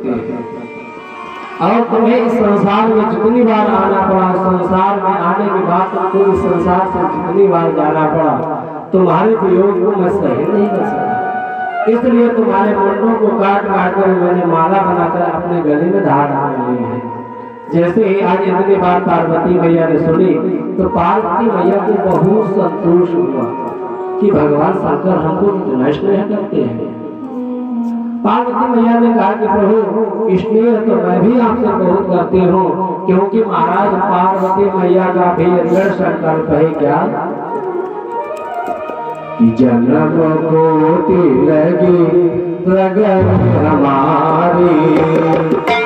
करते हैं। और तुम्हें इस संसार में जितनी बार आना पड़ा, संसार में आने के बाद तुमको इस संसार से जितनी बार जाना पड़ा, तुम्हारे वियोग को मैं सही नहीं कर सकता। इसलिए तुम्हारे मुंडों को काट काट कर मैंने माला बनाकर अपने गले में धारण ली है। जैसे ही आज इतनी बार पार्वती मैया ने सुनी तो पार्वती मैया को बहुत संतोष हुआ कि भगवान शंकर हमको नष्ट नहीं करते हैं। पार्वती मैया ने कहा कि प्रभु इसलिए तो मैं भी आपसे बहुत करती हूँ, क्योंकि महाराज पार्वती मैया का भी संकल्प है क्या कि जन्म कोटि लगी प्रगट हमारी, अगर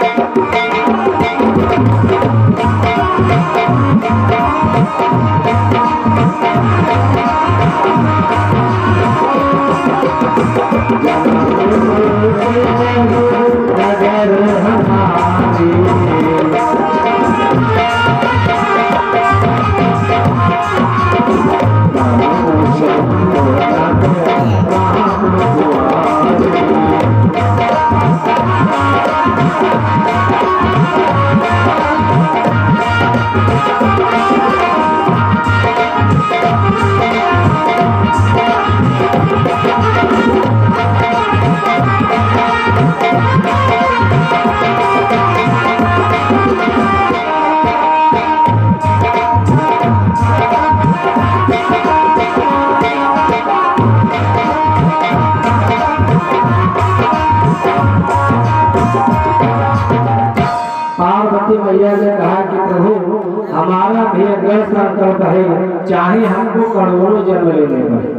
हमारी मैया ने कहा कि प्रभु हमारा भी अगर संकल्प है, चाहे हमको करोड़ों जन्म लेने पड़े,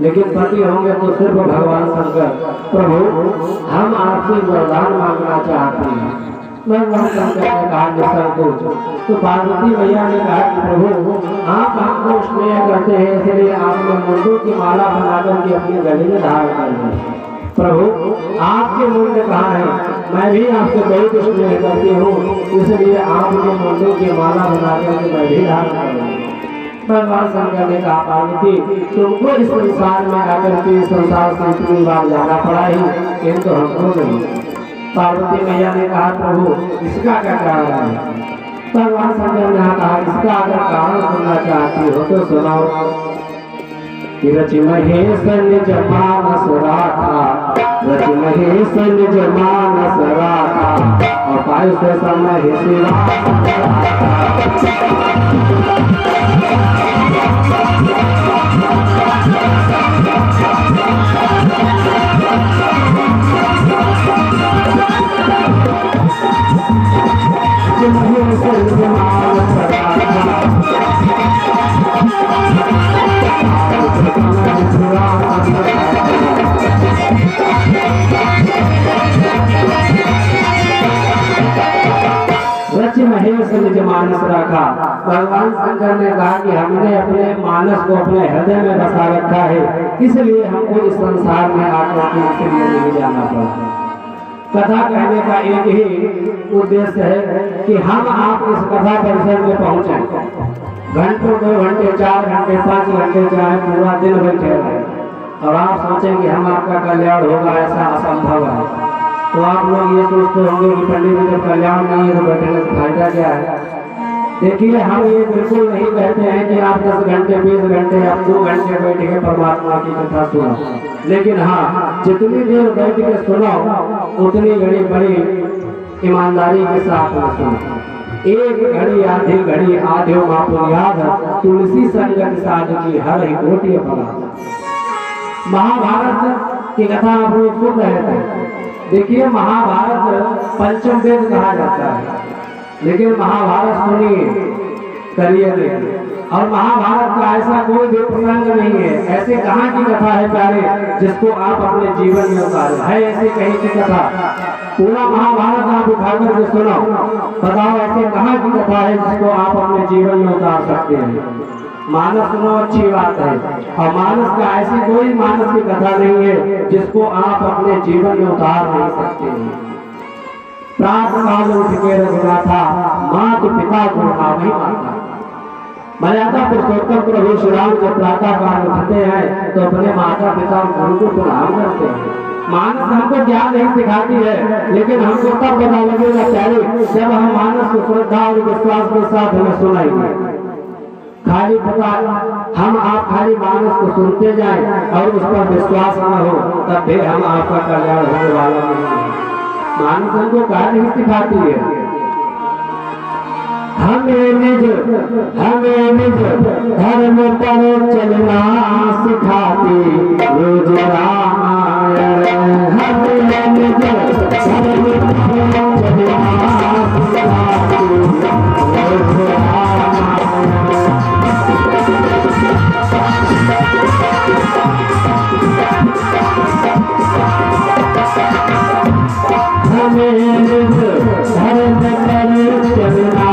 लेकिन पति होंगे तो सिर्फ भगवान शंकर। प्रभु हम आपसे वरदान मांगना चाहते हैं। भगवान शंकर ने कहा निसंकोच। तो पार्वती मैया ने कहा कि प्रभु आप हमको स्नेह करते हैं, इसलिए आपने मुंडों की माला बनाकर के अपने गले में धारण कर दी। प्रभु आपके मुंड कहाँ है, मैं भी आपसे बहुत स्नेह करती हूँ, इसलिए आपके मुंडों की माला बनाकर मैं भी धारण कर लूँ। भगवान शंकर ने कहा पार्वती तुमको इस संसार में आकर के संसार से इतनी बार जाना पड़ा ही, किंतु हमको नहीं। पार्वती मैया ने कहा प्रभु इसका क्या कारण है। भगवान शंकर ने कहा इसका अगर कारण सुनना चाहती हो तो सुनाओ। रच महेश निज मानस राखा, रच महेश निज मानस राखा, अपाय से समय सिवा महेश निज मानस रखा। भगवान शंकर ने कहा कि हमने अपने मानस को अपने हृदय में बसा रखा है, इसलिए हमको इस संसार में आकर के इसलिए नहीं जाना पड़ा। कथा कहने का एक ही उद्देश्य है कि हम आप इस कथा परिसर में पहुंचे। घंटों 2 घंटे 4 घंटे 5 घंटे चाहे पूरा दिन बैठे रहे और आप सोचें कि हम आपका कल्याण होगा, ऐसा असंभव है। तो आप लोग ये सोचते होंगे कि पंडित जी जब कल्याण नहीं है तो बैठने से फायदा क्या है। देखिए हम ये बिल्कुल नहीं कहते हैं कि आप 10 घंटे 20 घंटे आप 2 घंटे बैठ के परमात्मा की कथा सुनो, लेकिन हाँ जितनी देर बैठ के सुनो उतनी घड़ी बड़ी ईमानदारी के साथ सुनो। एक घड़ी आधी घड़ी आध्यो मापुर याद, तुलसी संगत साध की हर ही गोटी पड़ा। महाभारत की कथा आप लोग सुन रहे थे। देखिए महाभारत पंचम वेद कहा जाता है, लेकिन महाभारत सुनिए करिए नहीं। और महाभारत का ऐसा कोई भी प्रसंग नहीं है, ऐसे कहाँ की कथा है प्यारे जिसको आप अपने जीवन में उतारे है। ऐसे कहीं की कथा पूरा महाभारत आप उठाकर के सुनो, बताओ ऐसे कहाँ की कथा है जिसको आप अपने जीवन में उतार सकते हैं। मानस सुनो अच्छी बात है, और मानस का ऐसी कोई मानस की कथा नहीं है जिसको आप अपने जीवन में उतार नहीं सकते हैं। प्रातः काल उठ के रघुनाथा, माता पिता को आवे माता। मर्यादा पुरुषोत्तम प्रभु श्री राम जब प्रातः काल उठते हैं तो अपने माता पिता गुरु को प्रणाम करते हैं। मानस हमको ज्ञान नहीं सिखाती है, लेकिन हमको तब पता लगेगा पहले जब हम मानस को श्रद्धा और विश्वास के साथ हमें सुनाएंगे। खाली पता हम आप खाली मानस को सुनते जाएं और उस पर विश्वास न हो, तब भी हम आपका कल्याण होने वाला नहीं है। मानस हमको क्या नहीं सिखाती है, हमें निज धर्म पर चलना सिखाती रोज रामायण। हमें निज धर्म पर चलना सिखाती रोज रामायण। हमें निज धर्म पर चलना